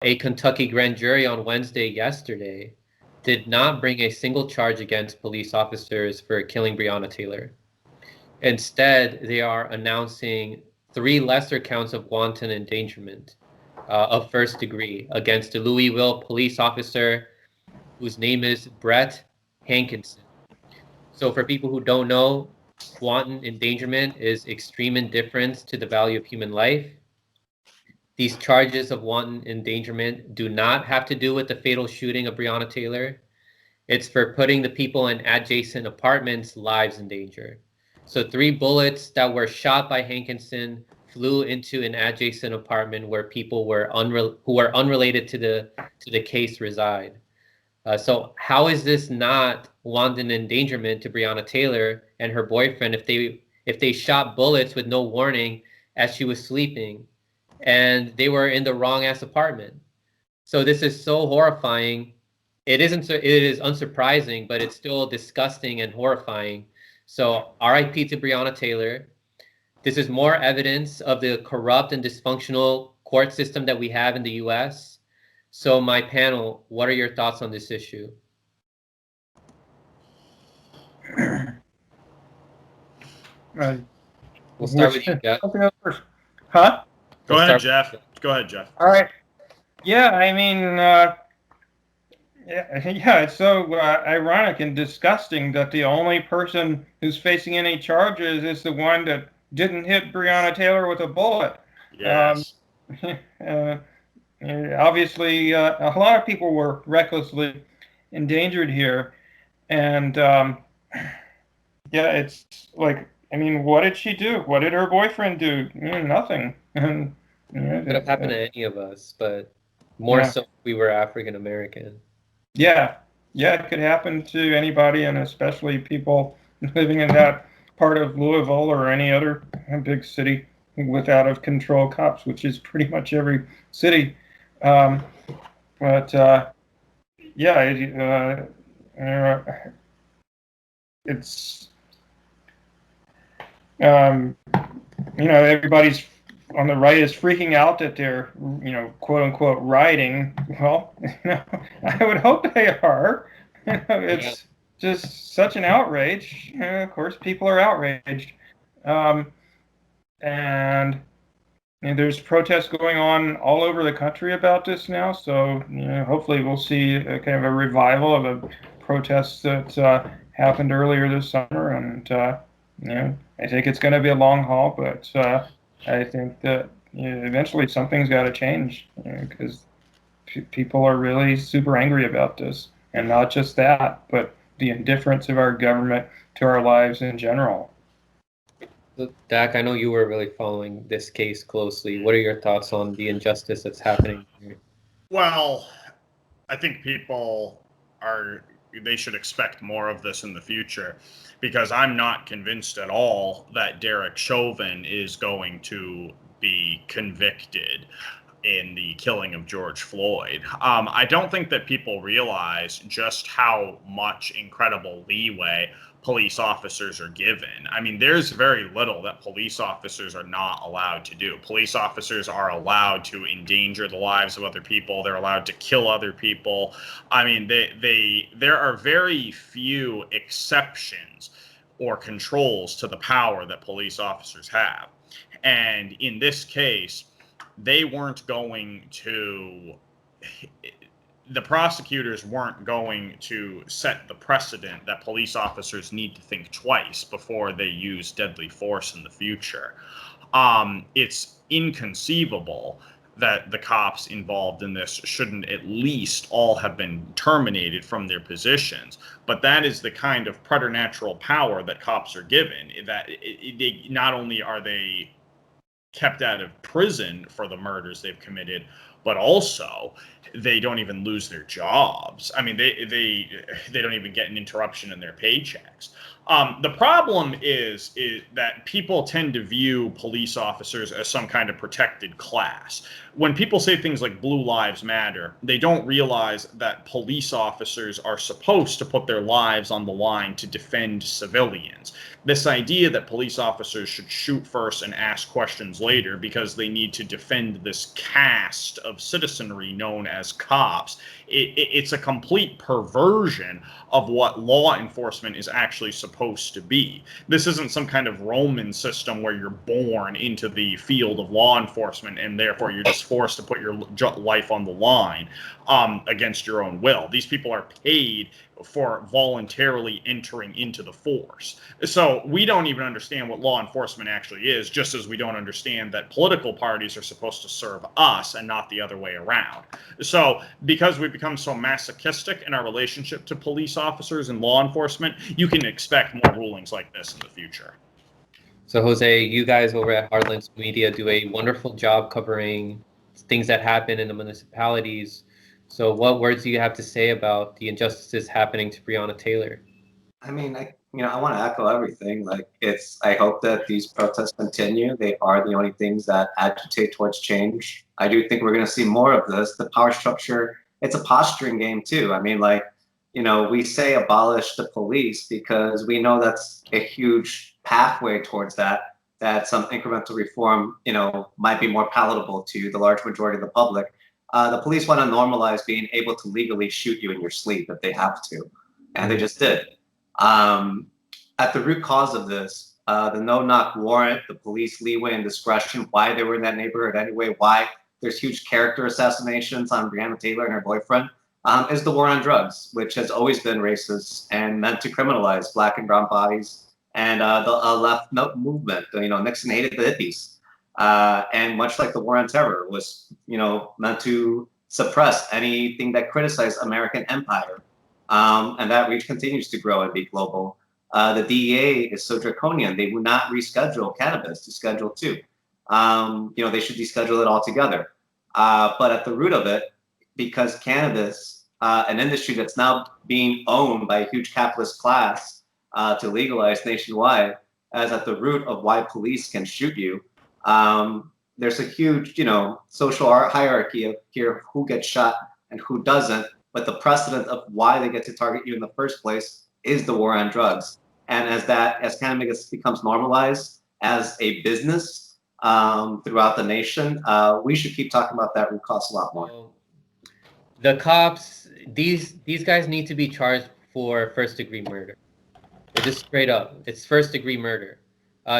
A Kentucky grand jury on Wednesday yesterday did not bring a single charge against police officers for killing Breonna Taylor. Instead, they are announcing 3 lesser counts of wanton endangerment of first degree against a Louisville police officer whose name is Brett Hankinson. So for people who don't know, wanton endangerment is extreme indifference to the value of human life. These charges of wanton endangerment do not have to do with the fatal shooting of Breonna Taylor. It's for putting the people in adjacent apartments' lives in danger. So 3 bullets that were shot by Hankinson flew into an adjacent apartment where people were who were unrelated to the case reside. So how is this not wanton endangerment to Breonna Taylor and her boyfriend if they shot bullets with no warning as she was sleeping and they were in the wrong ass apartment? So this is so horrifying. It is unsurprising, but it's still disgusting and horrifying. So RIP to Breonna Taylor. This is more evidence of the corrupt and dysfunctional court system that we have in the US. So my panel, what are your thoughts on this issue? We'll start with you, Jeff. Huh? Go ahead, Jeff. All right. Yeah, I mean, yeah, it's so ironic and disgusting that the only person who's facing any charges is the one that didn't hit Breonna Taylor with a bullet. Yes. Obviously, a lot of people were recklessly endangered here, and yeah, it's like, I mean, what did she do? What did her boyfriend do? Nothing. And it could have happened to any of us, but more so if we were African American. Yeah, it could happen to anybody, and especially people living in that part of Louisville or any other big city with out of control cops, which is pretty much every city. But yeah, it's everybody's on the right is freaking out that they're, quote unquote, rioting. Well, I would hope they are. It's just such an outrage. Of course, people are outraged. And there's protests going on all over the country about this now. So, hopefully we'll see a kind of a revival of a protest that happened earlier this summer. And, I think it's going to be a long haul, but I think that eventually something's got to change, because people are really super angry about this. And not just that, but the indifference of our government to our lives in general. Dak, I know you were really following this case closely. What are your thoughts on the injustice that's happening here? Well, I think they should expect more of this in the future, because I'm not convinced at all that Derek Chauvin is going to be convicted in the killing of George Floyd. I don't think that people realize just how much incredible leeway police officers are given. I mean, there's very little that police officers are not allowed to do. Police officers are allowed to endanger the lives of other people. They're allowed to kill other people. I mean, there are very few exceptions or controls to the power that police officers have. And in this case, the prosecutors weren't going to set the precedent that police officers need to think twice before they use deadly force in the future. It's inconceivable that the cops involved in this shouldn't at least all have been terminated from their positions. But that is the kind of preternatural power that cops are given, that they not only are they kept out of prison for the murders they've committed, but also they don't even lose their jobs. I mean, they don't even get an interruption in their paychecks. The problem is that people tend to view police officers as some kind of protected class. When people say things like Blue Lives Matter, they don't realize that police officers are supposed to put their lives on the line to defend civilians. This idea that police officers should shoot first and ask questions later because they need to defend this caste of citizenry known as cops, it's a complete perversion of what law enforcement is actually supposed to be. This isn't some kind of Roman system where you're born into the field of law enforcement and therefore you're just forced to put your life on the line against your own will. These people are paid for voluntarily entering into the force. So we don't even understand what law enforcement actually is, just as we don't understand that political parties are supposed to serve us and not the other way around. So because we've become so masochistic in our relationship to police officers and law enforcement, you can expect more rulings like this in the future. So Jose, you guys over at Heartlands Media do a wonderful job covering things that happen in the municipalities. So what words do you have to say about the injustices happening to Breonna Taylor? I mean, I want to echo everything. Like, I hope that these protests continue. They are the only things that agitate towards change. I do think we're going to see more of this. The power structure, it's a posturing game too. I mean, like, we say abolish the police because we know that's a huge pathway towards that some incremental reform, might be more palatable to the large majority of the public. The police want to normalize being able to legally shoot you in your sleep if they have to, and they just did. At the root cause of this, the no-knock warrant, the police leeway and discretion, why they were in that neighborhood anyway, why there's huge character assassinations on Breonna Taylor and her boyfriend, is the war on drugs, which has always been racist and meant to criminalize Black and brown bodies and the left movement. Nixon hated the hippies. And much like the war on terror was, meant to suppress anything that criticized American empire. And that reach continues to grow and be global. The DEA is so draconian; they will not reschedule cannabis to Schedule 2. They should deschedule it altogether. But at the root of it, because cannabis, an industry that's now being owned by a huge capitalist class to legalize nationwide, as at the root of why police can shoot you. There's a huge, social hierarchy of here who gets shot and who doesn't. But the precedent of why they get to target you in the first place is the war on drugs. And as cannabis becomes normalized as a business throughout the nation, we should keep talking about that root cause a lot more. The cops, these guys need to be charged for first-degree murder. They're just straight up. It's first-degree murder.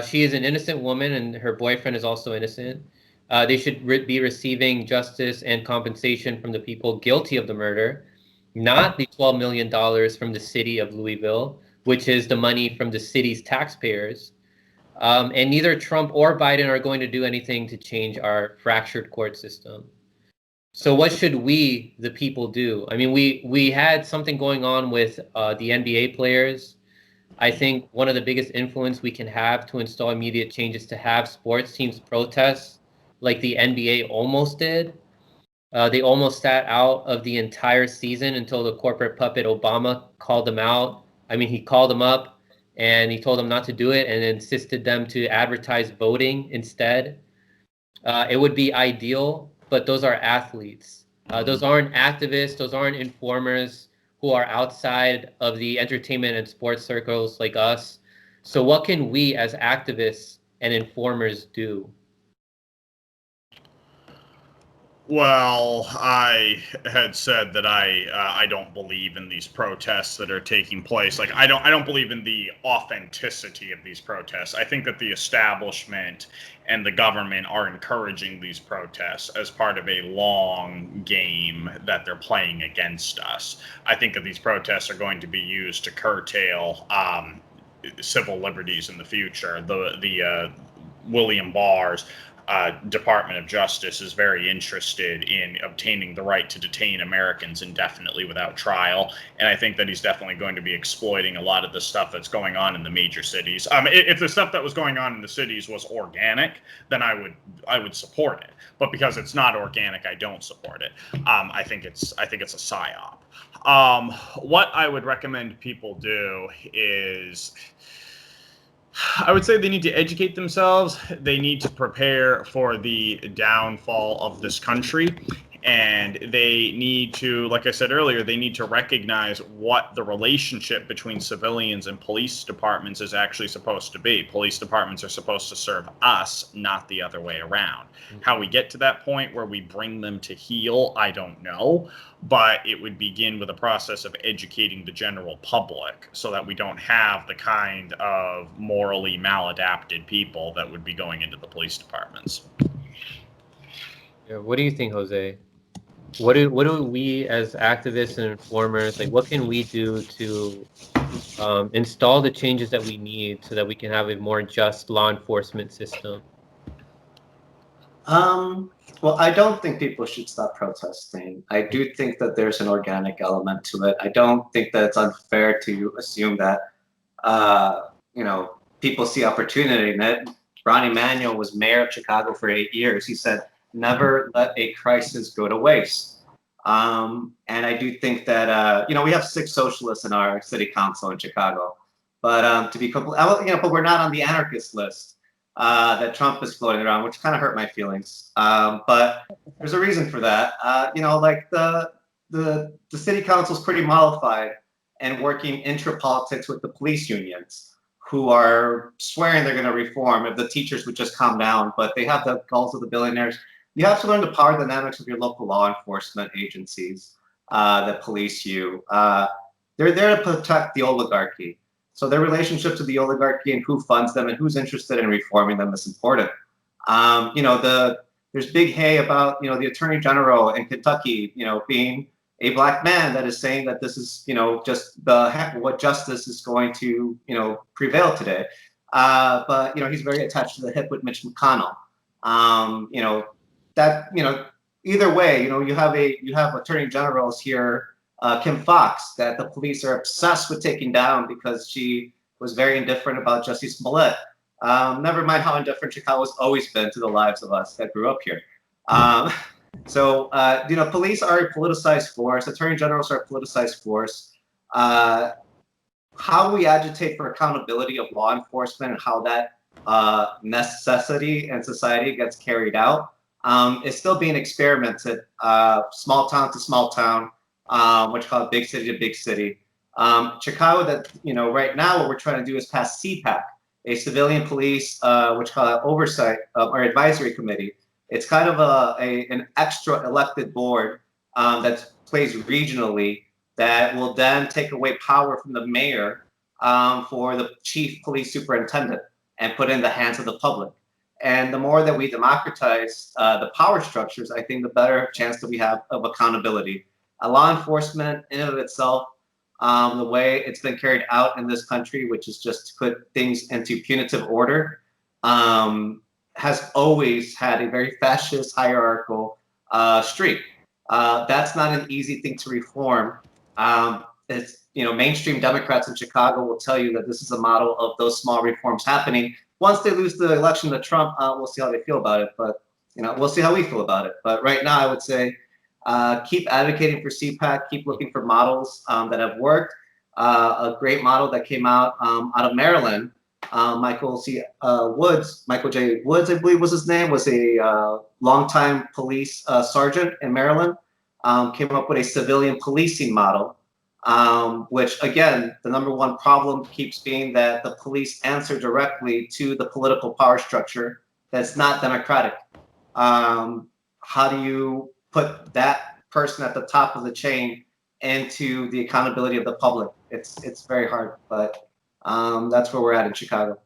She is an innocent woman, and her boyfriend is also innocent. They should be receiving justice and compensation from the people guilty of the murder, not the $12 million from the city of Louisville, which is the money from the city's taxpayers. And neither Trump or Biden are going to do anything to change our fractured court system. So what should we, the people, do? I mean, we had something going on with the NBA players. I think one of the biggest influence we can have to install immediate changes to have sports teams protest like the NBA almost did. They almost sat out of the entire season until the corporate puppet Obama called them out. I mean, he called them up and he told them not to do it and insisted them to advertise voting instead. It would be ideal, but those are athletes. Those aren't activists. Those aren't informers who are outside of the entertainment and sports circles like us. So what can we as activists and informers do? Well, I had said that I don't believe in these protests that are taking place. Like I don't believe in the authenticity of these protests. I think that the establishment and the government are encouraging these protests as part of a long game that they're playing against us. I think that these protests are going to be used to curtail civil liberties in the future. The William Barr's Department of Justice is very interested in obtaining the right to detain Americans indefinitely without trial, and I think that he's definitely going to be exploiting a lot of the stuff that's going on in the major cities. If the stuff that was going on in the cities was organic, then I would support it. But because it's not organic, I don't support it. I think it's a psyop. What I would recommend people do is, I would say they need to educate themselves. They need to prepare for the downfall of this country. And they need to, like I said earlier, they need to recognize what the relationship between civilians and police departments is actually supposed to be. Police departments are supposed to serve us, not the other way around. Mm-hmm. How we get to that point where we bring them to heel, I don't know. But it would begin with a process of educating the general public so that we don't have the kind of morally maladapted people that would be going into the police departments. Yeah, what do you think, Jose? What do we as activists and informers, like, what can we do to install the changes that we need so that we can have a more just law enforcement system? Well, I don't think people should stop protesting. I do think that there's an organic element to it. I don't think that it's unfair to assume that, people see opportunity in it. Ron Emanuel was mayor of Chicago for 8 years. He said, never let a crisis go to waste. And I do think that, we have 6 socialists in our city council in Chicago. But to be completely, but we're not on the anarchist list that Trump is floating around, which kind of hurt my feelings. But there's a reason for that. Like the city council is pretty mollified and working intra-politics with the police unions, who are swearing they're going to reform if the teachers would just calm down. But they have the calls of the billionaires. You have to learn the power dynamics of your local law enforcement agencies that police you. They're there to protect the oligarchy. So their relationship to the oligarchy and who funds them and who's interested in reforming them is important. There's big hay about, the attorney general in Kentucky, being a black man that is saying that this is, just what justice is going to, prevail today. But he's very attached to the hip with Mitch McConnell. Either way, you have attorney generals here, Kim Foxx, that the police are obsessed with taking down because she was very indifferent about Jussie Smollett. Never mind how indifferent Chicago's always been to the lives of us that grew up here. Police are a politicized force. Attorney generals are a politicized force. How we agitate for accountability of law enforcement and how that necessity in society gets carried out is still being experimented, small town to small town, which is called big city to big city. Chicago, right now what we're trying to do is pass CPAC, a civilian police, which is called oversight or advisory committee. It's kind of an extra elected board that plays regionally that will then take away power from the mayor for the chief police superintendent and put it in the hands of the public. And the more that we democratize the power structures, I think the better chance that we have of accountability. Law enforcement in and of itself, the way it's been carried out in this country, which is just to put things into punitive order, has always had a very fascist hierarchical streak. That's not an easy thing to reform. Mainstream Democrats in Chicago will tell you that this is a model of those small reforms happening. Once they lose the election to Trump, we'll see how they feel about it. But we'll see how we feel about it. But right now, I would say keep advocating for CPAC. Keep looking for models that have worked. A great model that came out of Maryland. Michael J. Woods, I believe was his name, was a longtime police sergeant in Maryland. Came up with a civilian policing model. Which again, the number one problem keeps being that the police answer directly to the political power structure that's not democratic. How do you put that person at the top of the chain into the accountability of the public? It's very hard, but that's where we're at in Chicago.